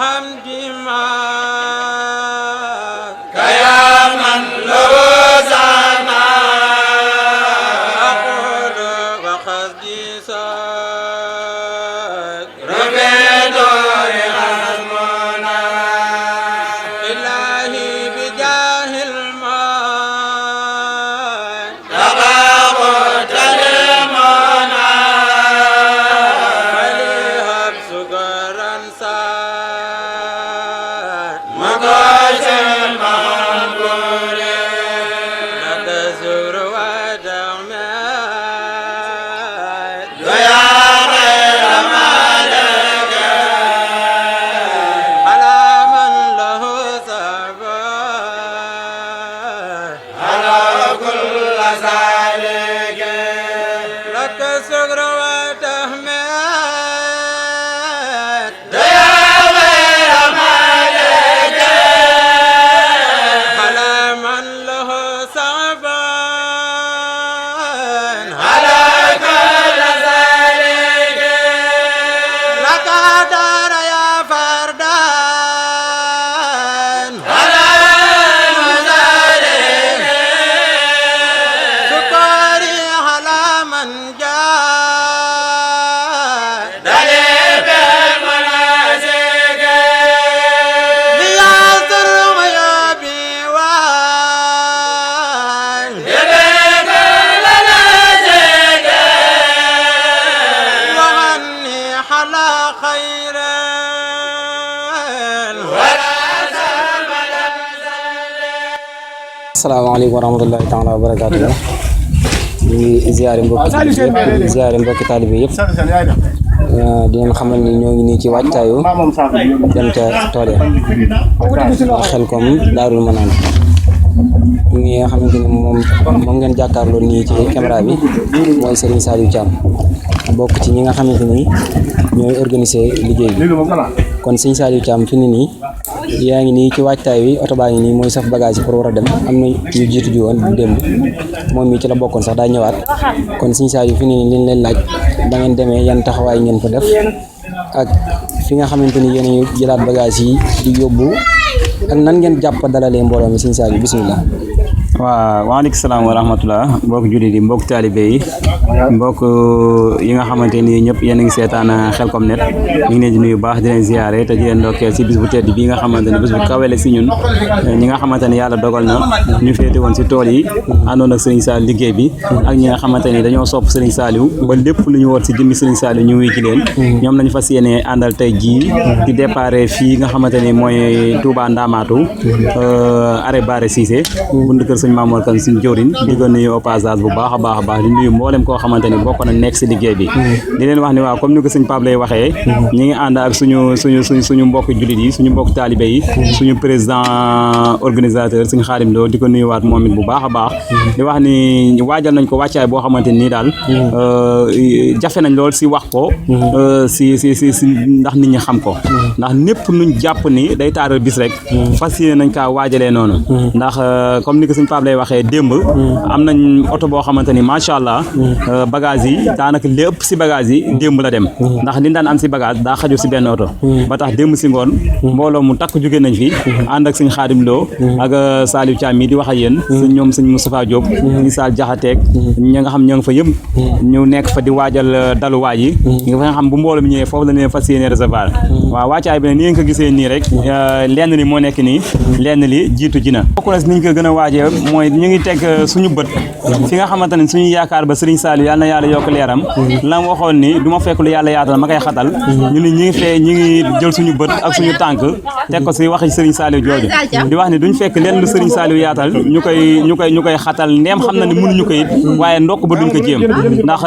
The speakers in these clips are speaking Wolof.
بالحمد ما كيا من له زنا أقول وخذي ساك ربيت حزمنا إلهي بجاه الماء تباغت المنى فليهب سكرا سان مقاس المنبور لك زر ودعمات يا خير مالك على من له ثبات على كل سالك لك سكر وتهمات يا خير مالك على من له ثبات على كل سالك لك دار يا فردان على المزارق سكري على من جاء دليل المناسك بياسر ويابي وان يبيك المناسك وعني حلا خيرا ولا asalaamaaleykum wa rahmatullahi taala wa barakaatu ñu ngi ziare mbokki jullit yëpp ziare mbokki taalibe yëpp di leen xamal ni ñoo ngi nii ci waajtaayu dem ca tool ya Xelcom Daarul Manaan ñi nga xamante ni moom ngeen jàkkaarloo nii ci caméra bi mooy Serigne Saliou Thiam bokk ci ñi nga xamante ni ñooy organiser liggéey bi kon Serigne Saliou Thiam fi ni nii yaa ngi nii ci waajtaay wi oto baa ngi nii mooy saf bagage yi pour war a dem am na ñu jiitu ji woon démb moom mi ci la bokkoon sax daa ñëwaat kon Serigne Saliou fi ni nii liñ leen laaj da ngeen demee yan taxawaay ngeen fa def ak fi nga xamante ni yéen a ngi jëlaat bagage yi di yóbbu ak nan ngeen jàpp dalalee mbooloo mi Serigne Saliou bisimilah. waaw waaleykum salaam wa rahmatulah mbokk jullit yi mbokk taalibe yi mbokk yi nga xamante ni ñëpp yéen a ngi seetaan Xelcom Net ñu ngi leen di nuyu baax di leen ziare te di leen ndokkeel si bis bu tedd bii nga xamante ni bis bu kawele si ñun ñi nga xamante ni yàlla dogal na ñu féete woon si tool yi àndoon ak Serigne Saliou liggéey bi ak ñi nga xamante ni dañoo sopp Serigne Saliou ba lépp lu ñu war si jëmmi Serigne Saliou ñu wuy ci leen ñoom lañu fas yéene àndal tey jii di déparé fii nga xamante ni mooy Touba Ndamatou arrêt Barre Cissé bunt kër sëñ Mamour Kane suñu jëwriñ di ko nuyu au passage bu baax a baax di nuyu mboolem koo xamante ni bokk na nekk si liggéey bi di leen wax ni waaw comme ni ko sëñ Pape lay waxee ñi ngi ànd ak suñu mbokk jullit yi suñu mbokk taalibe yi suñu président organisateur suñu Xaadim Lo di ko nuyuwaat moom it bu baax a baax di wax ni waajal nañ ko wàccaay boo xamante ni daal jafe nañ lool si wax ko si ndax nit ñi xam ko ndax népp nuñ jàpp ni day taaral bis rek fas yéene nañ kaa waajalee noonu ndax comme ni ko sëñ Pape lay waxee démb am nañ oto boo xamante ni macha allah bagage yi daanaka lépp si bagage yi démb la dem ndax li daan am si bagage daa xaju si benn oto ba tax démb si ngoon mbooloo mu takk jóge nañ fi ànd ak sëñ Xaadim Lo ak Saliou Thiam mi di wax ak yéen ñoom sëñ Moustapha Diop ñi Sall Jaxateeg ñi nga xam ñoo ngi fa yëpp ñu nekk fa di waajal daluwaay yi nga fa nga xam bu mbooloo mi ñëwee foofu la leen fas yéene recevoir waaw wàccaay bi ne ni ngeen ko gisee nii rek lenn li moo nekk nii lenn li jiitu ji na bokk na si niñ ko gën a waajee mooy ñu ngi teg suñu bët fi nga xamante ne suñu yaakaar ba Serigne Saliou yàlla na yàlla yokk leeram la mu waxoon ni du ma fekk lu yàlla yaatal ma koy xatal ñu ni ñi ngi jël suñu bët ak suñu tànk teg ko si waxi Serigne Saliou jooju di wax ni duñ fekk leen lu Serigne Saliou yaatal ñu koy xatal ndeem xam na ni mënuñu ko it waaye ndokk ba duñ ko jéem ndax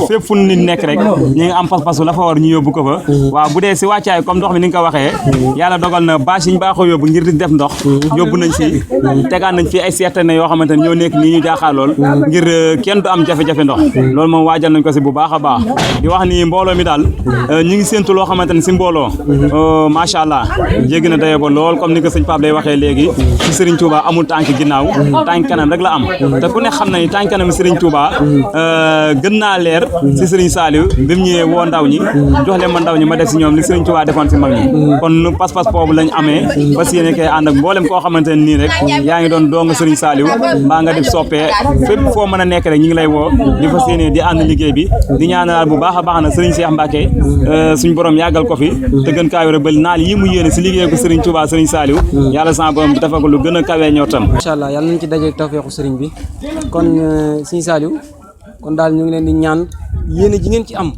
fépp fu nit nekk rek ñi ngi am pas-pasu la fa war ñu yóbbu ko fa waaw bu dee si wàccaay comme ndox mi ni nga ko waxee yàlla dogal na bâche yi ñu baaxoo yóbbu ngir di def ndox yóbbu nañ fi tegaan nañ fi ay seet citerne yoo xamante ne ñoo nekk nii ñu jaaxaar lool ngir kenn du am jafe-jafe ndox loolu moom waajal nañ ko si bu baax a baax di wax ni mbooloo mi daal ñu ngi séentu loo xamante ne si mbooloo macha allah jéggi na daye ba lool comme ni ko sëñ Pape lay waxee léegi si Serigne Touba amul tànk ginnaaw tànk kanam rek la am te ku ne xam na ni tànk kanam Serigne Touba gën naa leer si Serigne Saliou bi mu ñëwee woo ndaw ñi jox leen ma ndaw ñi ma def si ñoom li Serigne Touba defoon si mag ñi kon pas-pas boobu lañ amee fas yéene koy ànd ak mboolem koo xamante ne nii rek yaa ngi doon doonga Serigne Saliou mbaa nga def soppee fépp foo mën a nekk rek ñu ngi lay woo di fas yéene di ànd liggéey bi di ñaanal bu baax a baax na Serigne Cheikh Mbacke suñu borom yàggal ko fi te gën kaa wér ba naal yi mu yéene si liggéey ko Serigne Touba Serigne Saliou yàlla sa borom dafa ko lu gën a kawee ñoo tam incha allah yàlla nañ ci dajeeg tawfeexu Serigne bi kon Serigne Saliou kon daal ñu ngi leen di ñaan yéene ji ngeen ci am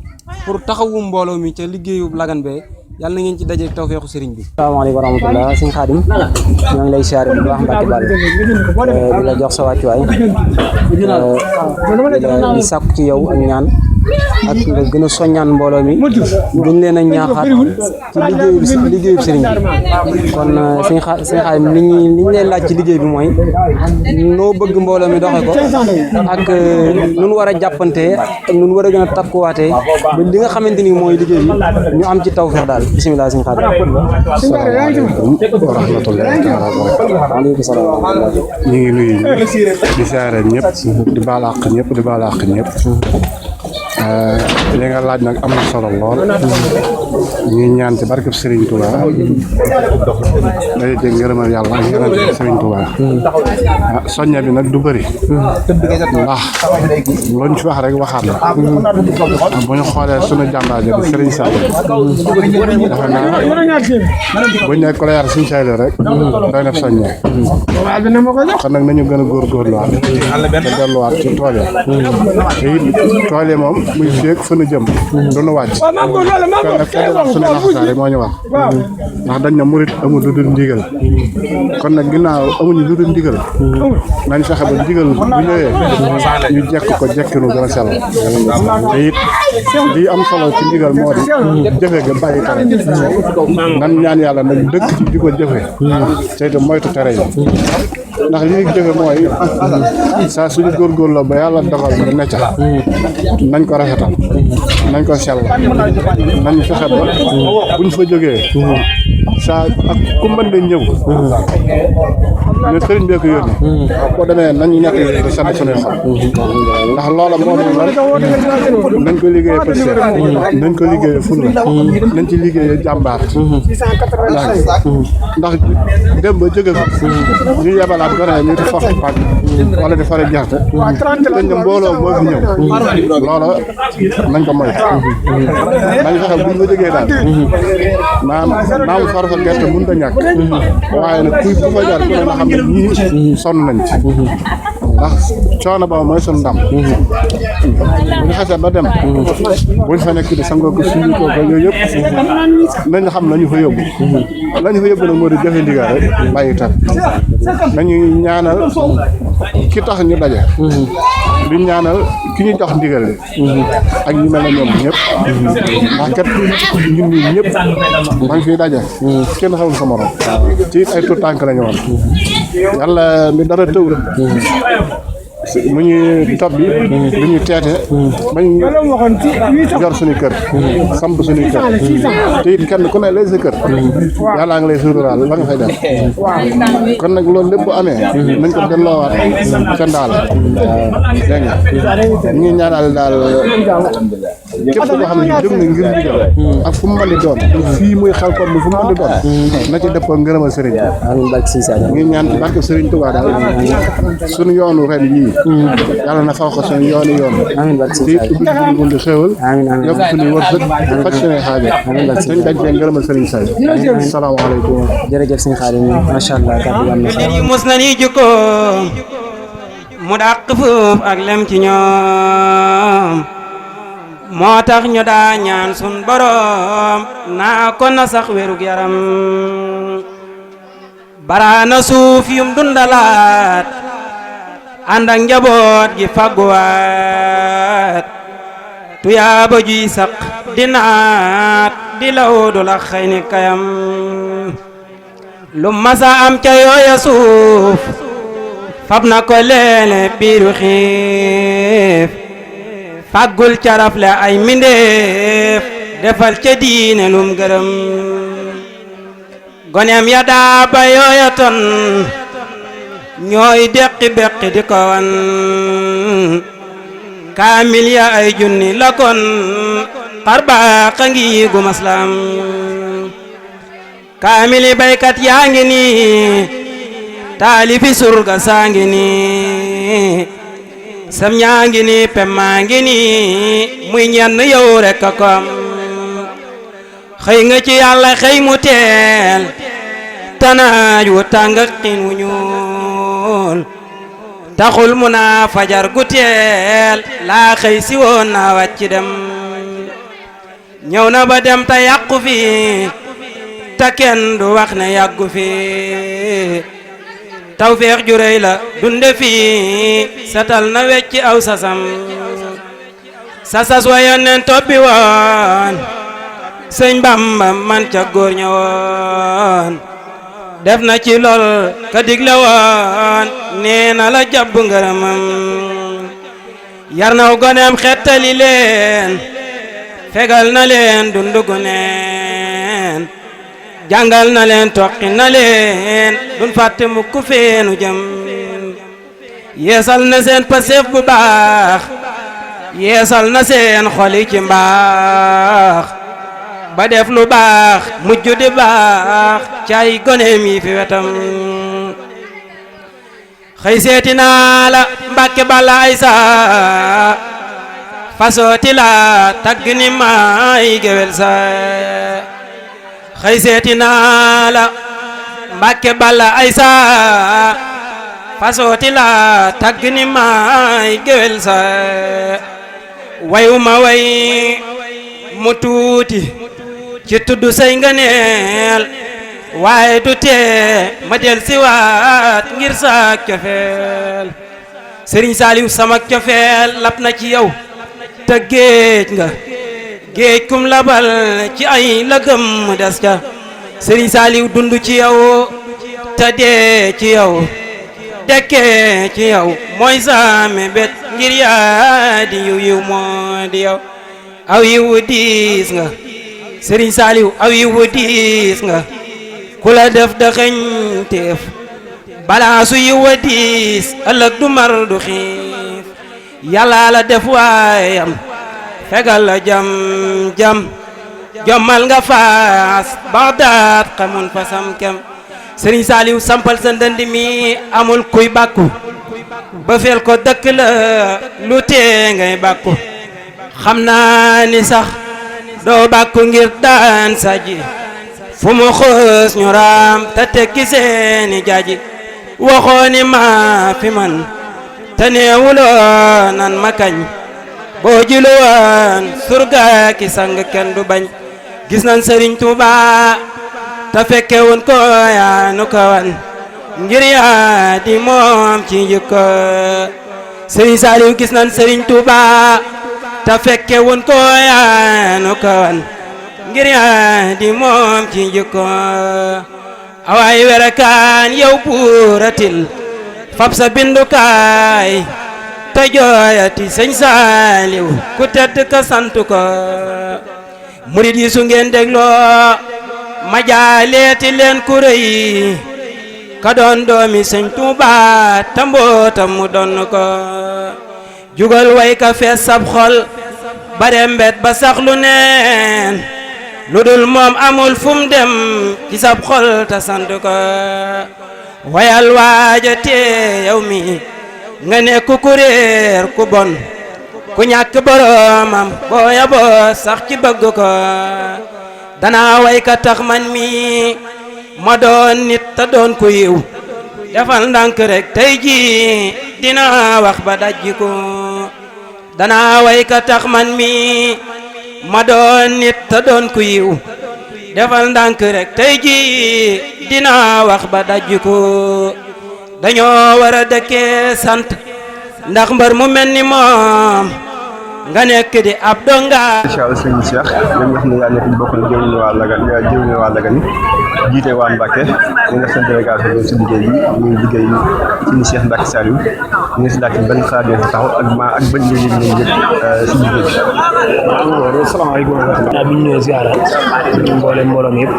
pour taxawu mbooloo mi ca liggéeyu Lagane be yàlla na ngeen ci dajeeg tawfeexu Serigne bi. asalaamaaleykum wa rahmatulah sëñ Xaadim ñoo ngi lay siyaare bu baax Mbacke Ball di la jox sa wàccuwaay di sàkku ci yow ak ñaan ak nga gën a soññaan mbooloo mi gën leen a ñaaxaat ci liggéeyu Serigne bi kon sëñ Xaadim li ñu leen laaj ci liggéey bi mooy noo bëgg mbooloo mi doxe ko ak nun war a jàppante ak nun war a gën a takkuwaatee ba li nga xamante ni mooy liggéey bi ñu am ci tawfeex daal bisimilah sëñ Xaadim. asalaamaaleykum wa rahmatullahi taala wa barakatuh. waaleykum salaam. ñu ngi nuyu di siyaare ñëpp di baal àq ñëpp di baal àq ñëpp. li nga laaj nag am na solo lool ñuy ñaan ci barkeb Serigne Touba day dégg ngërëmal yàlla ak yonent Serigne Touba soñña bi nag du bëri ndax luñ ci wax rek waxaat la bu ñu xoolee sunu jàmbaar ji Serigne Saliou dafa naa buñ ne ko la yar Serigne Saliou rek doy na soññe kon nag nañu gën a góorgóorluwaat te delluwaat ci tool yi te it tool yi moom muy féeg fu nu jëm du nu wàcc kon nag feddewaat suñu laxasaay moo ñu wax ndax dañ na murit amul lu dul ndigal kon nag ginnaaw amuñu lu dul ndigal nañ fexe ba ndigal bu ñëwee ñu jekk ko jekkinu gën a sell te it lii am solo ci ndigal moo di jëfe ga bàyyi tere nan ñaan yàlla nag dëkk ci di ko jëfe te it moytu tere yi ndax li ñu jëfe mooy saa suñu góorgóorloo ba yàlla dogal nga necca nañ ko rafetal nañ ko sell nañ fexe ba buñ fa jógee saa ak ku mën na ñëw ne sëriñ bee ko yónni boo demee nañu nekk di sant suñuy xol ndax loola moo di lan nañ ko liggéeyee pëstéef nañ ko liggéeyee fulla nañ ci liggéeyee jàmbaar ndax dem ba jóge fa ñu yebalaat gone ñu di forti pàgg wala di fari gerte dañ ne mbooloo moo fi ñëw loola nañ ko moytu nañ fexe buñ ko jógee daal naam far fa gerte mën da ñàkk waaye nag kuy bu fa jaar ku ne na xam ne ñii sonn nañ ci ndax coono ba mooy sunu ndam bu ñu xasee ba dem buñ fa nekk di sangoo ko suñu ko yooyu yëpp nañ xam la ñu fa yóbbu la ñu fa yóbbu nag moo di jëfe ndigal rek bàyyi tar nañu ñaanal ki tax ñu daje di ñaanal ki ñu jox ndigal ak ñu mel ne ñoom ñëpp ndax kat ñun ñi ñëpp maa ngi fiy daje kenn xamul sa morom ci it ay tuut tànk lañu woon yàlla mi dara tëwul mu ñu topp bi lu ñu teete bañ yor suñu kër samp suñu kër te it kenn ku ne lay sa kër yàllaa nga lay suuraal la nga fay def kon nag loolu lépp bu amee nañ ko delloowaat ca ndaal dégg nga ñu ngi ñaanal daal képp koo xam ne jóg na ngir ndigal ak fu mu mën di doon fii muy xel comme fu mu mën di doon na ci dëppoo ngërëmal sëriñ bi ngi ñaan ci barke sëriñ Tuubaa daal suñu yoonu ren yii yàlla na faw ko suñu yoonu te it ubbi suñu buntu xéewal yokk suñu wërsëg faj suñuy xaaja dañ dañ fee ngërëmal sëriñ say asalaamaaleykum jërëjëf sëñ Xaadim macha allah kàddu am na solo mus na ni jikko mu dàq foofu ak lem ci ñoom moo tax ñu daa ñaan sun borom naa ko na sax wérug yaram baraana suuf yum dundalaat ànd ak njaboot gi fagguwaat tuyaaba juy saq di naat di law du la xëy ni kayam lu masa am ca yooya suuf fab na ko leele biiru xiif fàggul caraf le ay mindeef defal ca diine lum gërëm goneem ya daa ba yooya ton ñooy deqi beqi di ko wan kaamil ya ay junni la kon xarbaaxa ngi gu maslam kaamili baykat yaa ngi nii taalifi surga saa ngi nii sam ñaa ngi nii pemmaa ngi nii muy ñenn yow rek a ko am xëy nga ci yàlla xëy mu teel tanaaj wu tàng xiin wu ñuul taxul mu naa fajar gu teel laa xëy si woon naa wàcc dem ñëw na ba dem ta yàqu fi ta kenn du wax ne yàggu fi tawfeex ju rëy la dunde fi setal na wecci aw sasam sasas wa yónneen toppi woon sëñ Bamba man ca góor ña woon def na ci lool ka digle woon nee na la jàbb ngërëmam yar naw goneem xettali leen fegal na leen dundugu neen jàngal na leen toqi na leen dun fàtte mukk feenu jëm yeesal na seen pasef bu baax yeesal na seen xoli ci mbaax ba def lu baax mujj di baax cay goneem yi fi wetam xëy seeti naa la Mbàkke Balla Aysa fasooti la tagg ni maay gewel sa xëy seeti naa la Mbàkke Balla Aysa fasooti la tagg ni maay gewel sa wayuma way mu tuuti ci tudd say ngëneel waaye du tee ma del siwaat ngir sa cofeel Sëriñ Saaliw sama cofeel lap na ci yow te géej nga géej kum labal ci ay lëgëm des ca Sëriñ Saaliw dund ci yow te dee ci yow dekkee ci yow mooy saame bet ngir yaa di yiw moo di yow aw yiwu diis nga Sëriñ Saaliw aw yiwu diis nga ku la def dëxëñ teef balaa su yiwa diis ëllëg du mar du xiif yàlla la def waayam fegal la jam jommal nga faas Bagdaad xamun fasam kem Sëriñ Saaliw sampal sa ndënd mi amul kuy bàkku ba fel ko dëkk la lu tee ngay bàkku xam naa ni sax doo bàkku ngir daan saji fu mu xës ñu raam te tekki seeni jaaji waxoo ni maa fi man te neewuloo nan ma kañ boo jilu woon surga ki sang kenn du bañ gis nan Sëriñ Tuuba te fekke woon ko yaa nu ko wan ngir yaa di moom ci njëkko Sëriñ Saaliw gis nan Sëriñ Tuuba te fekke woon ko yaa nu ko wan ngir yaa di moom ci njëkko awaay werakaan yow buuratil fab sa bindukaay te jooyati Sëñ Saaliw ku tedd ka sant ko murid yi su ngeen dégloo ma jaaleeti leen ku rëy ka doon doomi Sëñ Tuuba tambootam mu doon ko jugal way ka fees sab xol bare mbet ba sax lu neen lu dul moom amul fum dem ci sab xol ta sant ko wayal waaja tee yow mi nga nekk ku réer ku bon ku ñàkk boromam booya boo sax ci bëgg ko danaa way ka tax man mi ma doon nit ta doon ku yiw defal ndànk rek tey ji dina wax ba dajji ko danaa way ka tax man mi ma doon nit ta doon ku yiw defal ndànk rek tey ji dina wax ba dajji ko dañoo war a dëkkee sant ndax mbër mu mel ni moom nga nekk di ab donga incha allah sëñ Cheikh dañu wax ne yaa nekk bokk na jëwriñu waa Lagane jiite waa Mbacke ñu def seen délégation bi si liggéey bi ñuy liggéey suñu Cheikh Mbacke Saliou ñu ngi si laaj ban xalaat ngeen si taxaw ak ban njëriñ ngeen yëg si liggéey bi. waaw salaamaaleykum wa rahmatulah. bi ñu ñëwee ziara mbooloo mi yëpp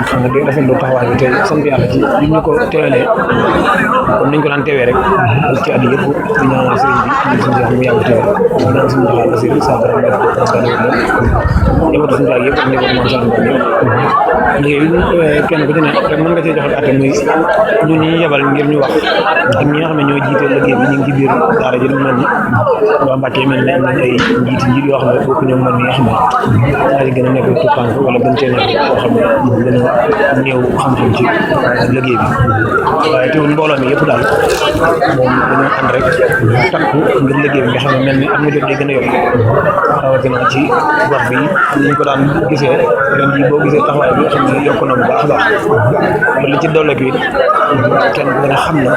xam nga day rafetlu taxawaay bi tey sant yàlla ci bi ñu ko teewalee comme nañ ko daan teewee rek ci at yëpp di ñaanal sëriñ bi ñu suñu wax mu yàgg teewee di ñaan suñu taxawaay aussi sa borom nekk ñëwatu suñu taxawaay yëpp ak ñëwatu moom sax liggéey kenn ku ci ne rek mën nga cee joxe atte muy ñun ñi yebal ngir ñu wax ak ñi nga xam ne ñoo jiite liggéey bi ñu ngi ci biir daara ji lu mel ni waa Mbacke mel ne am nañ ay njiit yoo xam ne bokk ñoom man ñi nga xam ne daa ci gën a nekk tout tànk wala gën cee nekk koo xam ne gën a néew xam-xam ci liggéey bi waaye teewul mbooloo mi yëpp daal moom dañoo ànd rek takku ngir liggéey bi nga xam ne mel ni at mu jot day gën a yokk rawatina ci gox bi ni ñu ko daan gisee ren jii boo gisee taxawaay bi xam ne yokk na bu baax a baax li ci dolli bi kenn ku ne xam na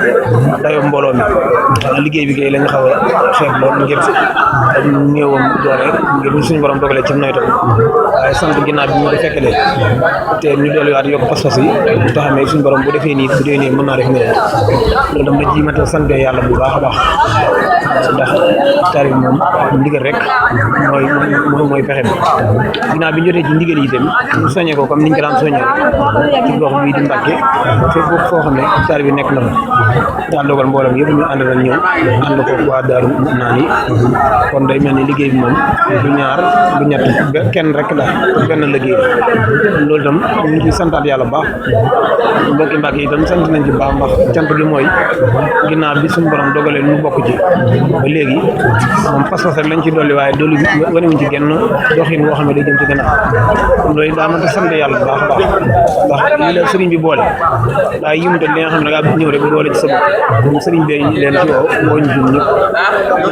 dayoo mbooloo mi liggéey bi kay la nga xaw a xeeb lool ngir néewam doole ngir suñu borom dogalee ci nawetam waaye sant ginnaaw bi ñu ko fekkalee te ñu delluwaat yokk pas-pas yi te xam ne suñu borom bu defee nii bu dee nii mën naa def nii loolu dama la jiimata sant yàlla bu baax a baax ndax taari bi moom ndigal rek mooy pexe bi ginnaaw bi ñu jotee ci ndigal yi tamit ñu soññee ko comme niñ ko daan soññee ci gox bii di Mbacke fépp foo xam ne taari bi nekk na fa daal dogal mboolem yëpp ñu ànd nañ ñëw ànd ko waa Daaru Naan yi kon day mel ni liggéey bi moom du ñaar du ñett kenn rek la benn liggéey bi loolu itam ñu ngi ciy santaat yàlla bu baax mbokki Mbacke itam sant nañ ci baax ndax cant gi mooy ginnaaw bi suñu borom dogalee ñu bokk ci ba léegi moom pas-pas rek lañ ci dolli waaye dolli wanewuñ ci genn doxin woo xam ne day jëm ci gannaaw loolu daa mën a sant yàlla bu baax a baax ndax lii la sëriñ bi boole daa yimutal li nga xam ne da ngaa ñëw rek boole ci sa bopp moom sëriñ bi leen ci woo ñu jum ñëpp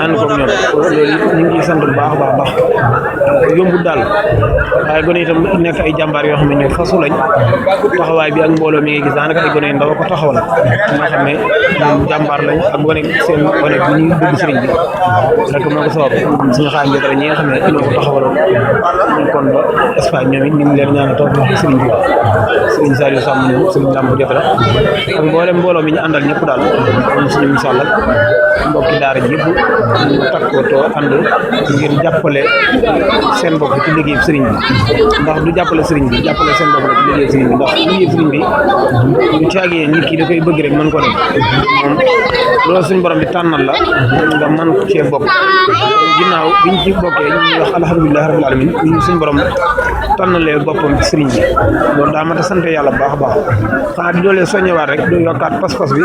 ànd koog ñoom loolu ñu ngi ciy sant bu baax a baax yombul daal waaye gone itam nekk ay jàmbaar yoo xam ne ñoo fasu lañ taxawaay bi ak mbooloo mi nga gis daanaka ay gone yu ndaw ko taxawal nga xam ne jàmbaar lañ ak gone seen gone bi ñuy dugg sëriñ bi rek moo ko sabab suñu xaar njëkk rek ñi nga xam ne ñoo ko taxawaloon ñu kon ba Espagne ñoom it ñu ngi leen ñaanal toog wax sëriñ bi sëriñ Saliou Samb ñëw sëriñ Lamp jot la ak mbooloo mi ñu àndal ñëpp daal am suñu misaal ak mbokki daara ji yëpp ñu takkoo ànd ngir jàppale seen bopp ci liggéey sëriñ bi ndax du jàppale sëriñ bi jàppale seen bopp la ci liggéey sëriñ bi ndax liggéey sëriñ bi du caagee nit ki da koy bëgg rek mën ko def moom loolu suñu borom bi tànnal la nga mën cee bokk ginnaaw biñ ci bokkee ñuy wax alhamdulilah rabbil alamin ñu suñu borom tànnalee boppam ci sëriñ bi loolu daa mat a sant yàlla bu baax a baax xanaa di doolee soññewaat rek du yokkaat pas-pas bi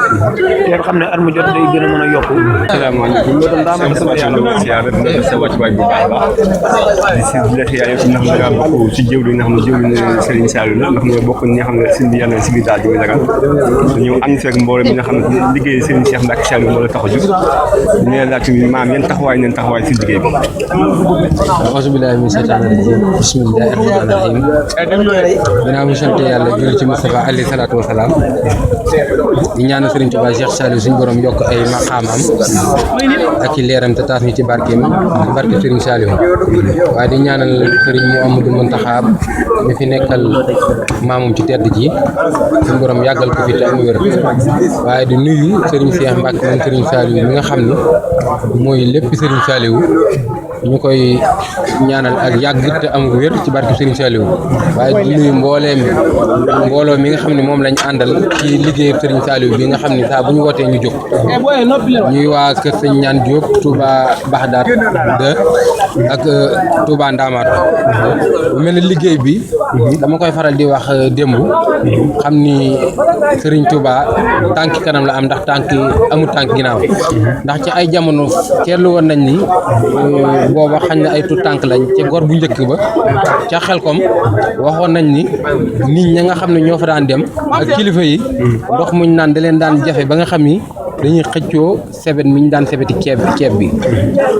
te xam ne at mu jot day gën a mën a yokku. asalaamaaleykum loolu daa mat a sant yàlla bu baax sa wàccuwaay bu baax a baax di la xiyaar yow ndax da ngaa bokk ci jëwriñ nga xam ne jëwriñ Serigne Saliou la ndax nga bokk ñi nga xam ne si yàlla na si biir daal di Lagan dañu am fekk mbooloo mi nga xam ne liggéey Serigne Cheikh Mbacke Saliou moo la tax a jóg ñu ne laaj maam yan taxawaay neen taxawaay si liggéey bi. auzu billaahi mina shaytaani rajiim bismillaahi rahmaani rahiim ginnaaw mu sant yàlla jël ci Moustapha alayhi salaatu wa salaam di ñaanal Serigne Touba Cheikh Saliou suñu borom yokk ay maqaamam ak i leeram te taas ñu ci barkeem ci barke Serigne Saliou waaye di ñaanal Serigne Mouhamadou Mountakha mi fi nekkal maamum ci tedd ji suñu borom yàggal ko fi te am wér waaye di nuyu Serigne Cheikh Mbacke moom Serigne Saliou mi nga xam ne mooy lépp Serigne Saliou ñu koy ñaanal ak yàgg te am wér ci barke Serigne Saliou waaye di nuyu mbooloo mi nga xam ne moom lañ àndal ci liggéey Serigne Saliou bi nga xam ne saa bu ñu wootee ñu jóg ñuy waa kër Sëñ Ñaan Diop Touba Baxdaat de ak Touba Ndamaat bu mel ne liggéey bi dama koy faral di wax démb xam ni Serigne Touba tànki kanam la am ndax amul tànk ginnaaw ndax ci ay jamono seetlu woon nañ ni booba xañ na ay tout tànk lañ ca gor bu njëkk ba ca Xelkom waxoon nañ ni nit ña nga xam ne ñoo fa daan dem ak kilifa yi ndox muñ naan da leen daan jafe ba nga xam ni dañuy xëccoo sebet mi ñu daan sebeti ceeb bi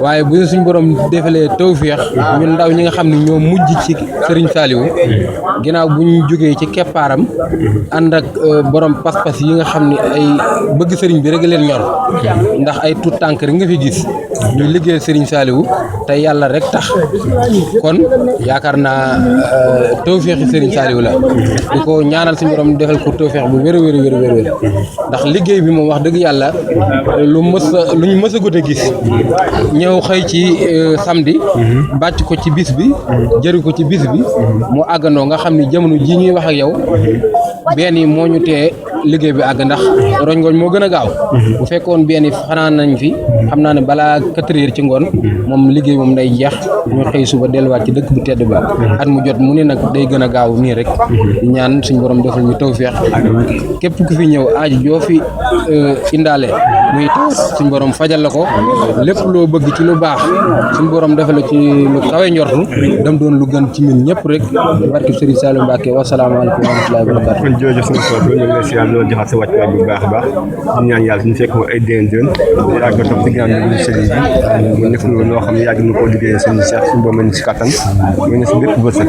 waaye bu suñ borom defalee tawféex ñun ndaw ñi nga xam ne ñoo mujj ci Serigne Saliou ginnaaw bu ñu jógee ci keppaaram ànd ak borom pas-pas yi nga xam ne ay bëgg Serigne bi rek leen ñor ndax ay tout tànk rek nga fi gis ñuy liggéeyal Serigne Saliou te yàlla rek tax kon yaakaar naa tawféexi Serigne Saliou la di ko ñaanal suñu borom defal ko tawféex bu wér ndax liggéey bi moom wax dëgg yàlla lu ñu mës a gute gis ñëw xëy ci samedi bàcc ko ci bis bi jëri ko ci bis bi mu àggandoo nga xam ni jamono ji ñuy wax ak yow benn yi moo ñu tee liggéey bi àgg ndax roñ-ngoñ moo gën a gaaw bu fekkoon benn yi fanaan nañ fi xam naa ne balaa 4 heures ci ngoon moom liggéey moom day jeex ñu xëy suba delluwaat ci dëkk bu tedd ba at mu jot mu ne nag day gën a gaaw nii rek di ñaan suñu borom defal ñu tawfeex képp ku fi ñëw aaju joo fi indaale muy taas suñu borom fajal la ko lépp loo bëgg ci lu baax suñu borom defal la ci lu kawe njortu dem doon lu gën ci ñun ñëpp rek barke Serigne Saliou Mbacké wasalaamaaleykum wa rahmatullahi wa barakatuh kon jërëjëf suñu soxla ñu ngi lay siyaar loolu joxaat sa wàccuwaay bu baax a baax ñu ñaan yàlla suñu fekk ay déen yàgg topp ci ginnaaw ñu sëriñ bi mu nekk loo xam ne yàgg na koo liggéeyee sëriñ Cheikh suñu borom si kattan mu ne si bépp